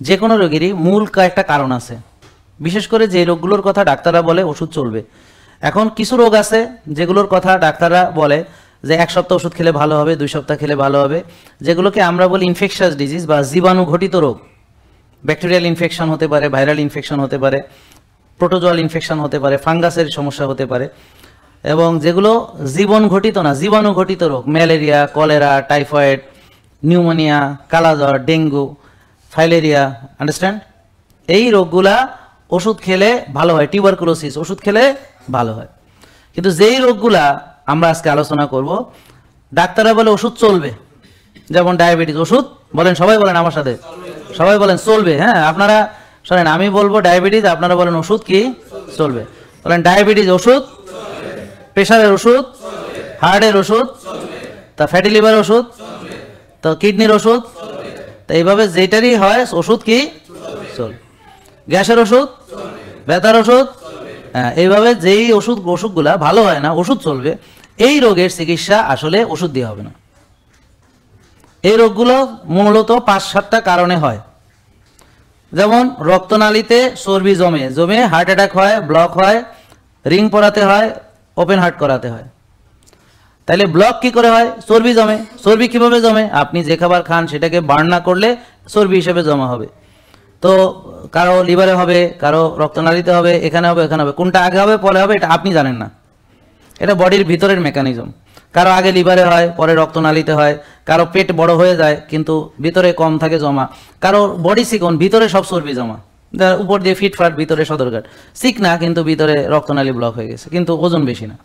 যে কোনো রোগেরই মূল কয়েকটা কারণ আছে, বিশেষ করে যে রোগগুলোর কথা ডাক্তাররা বলে ওষুধ চলবে। এখন কিছু রোগ আছে যেগুলোর কথা ডাক্তাররা বলে যে 1 সপ্তাহ ওষুধ খেলে ভালো হবে, 2 সপ্তাহ খেলে ভালো হবে, যেগুলোকে আমরা বলি ইনফেকশাস ডিজিজ বা জীবাণু ঘটিত রোগ। ব্যাকটেরিয়াল ইনফেকশন হতে পারে, ভাইরাল ইনফেকশন হতে পারে, প্রোটোজোয়াল ইনফেকশন হতে পারে, ফাঙ্গাসের সমস্যা হতে পারে। এবং যেগুলো জীবন ঘটিত না, জীবাণু ঘটিত রোগ, ম্যালেরিয়া, কলেরা, টাইফয়েড, নিউমোনিয়া, কালাজ্বর, ডেঙ্গু, ফাইলেরিয়া, আন্ডারস্ট্যান্ড? এই রোগগুলা ওষুধ খেলে ভালো হয়, টিউবারকুলোসিস ওষুধ খেলে ভালো হয়। কিন্তু যেই রোগগুলা আমরা আজকে আলোচনা করব, ডাক্তাররা বলে ওষুধ চলবে, যেমন ডায়াবেটিস ওষুধ বলেন, সবাই বলেন আমার সাথে, সবাই বলেন চলবে। হ্যাঁ, আপনারা শোনেন, আমি বলবো ডায়াবেটিস, আপনারা বলেন ওষুধ কি চলবে। বলেন ডায়াবেটিস ওষুধ, প্রেশারের ওষুধ, হার্টের ওষুধ, তা ফ্যাটি লিভার ওষুধ, তো কিডনির ওষুধ, তো এইভাবে যেটারই হয় ওষুধ কি চল, গ্যাসের ওষুধ, ব্যথার ওষুধ, হ্যাঁ, এইভাবে যেই অসুখগুলা ভালো হয় না ওষুধ চলবে। এই রোগের চিকিৎসা আসলে ওষুধ দিয়ে হবে না। এই রোগগুলো মূলত 5-7টা কারণে হয়। যেমন রক্তনালীতে চর্বি জমে জমে হার্ট অ্যাটাক হয়, ব্লক হয়, রিং পরাতে হয়, ওপেন হার্ট করাতে হয়। তাহলে ব্লক কি করে হয়? চর্বি জমে। চর্বি কিভাবে জমে? আপনি যে খাবার খান সেটাকে বার্ন না করলে চর্বি হিসেবে জমা হবে। তো কারো লিভারে হবে, কারো রক্তনালীতে হবে, এখানে হবে, এখানে হবে, কোনটা আগে হবে পরে হবে এটা আপনি জানেন না। এটা বডির ভিতরের মেকানিজম। কারো আগে লিভারে হয়, পরে রক্তনালীতে হয়, কারো পেট বড় হয়ে যায় কিন্তু ভিতরে কম থাকে জমা, কারো বডি চিকন, ভিতরে সব চর্বি জমা, উপর দিয়ে ফিটফাট, ভিতরে সদরঘাট, চিকনা কিন্তু ভিতরে রক্তনালী ব্লক হয়ে গেছে, কিন্তু ওজন বেশি না।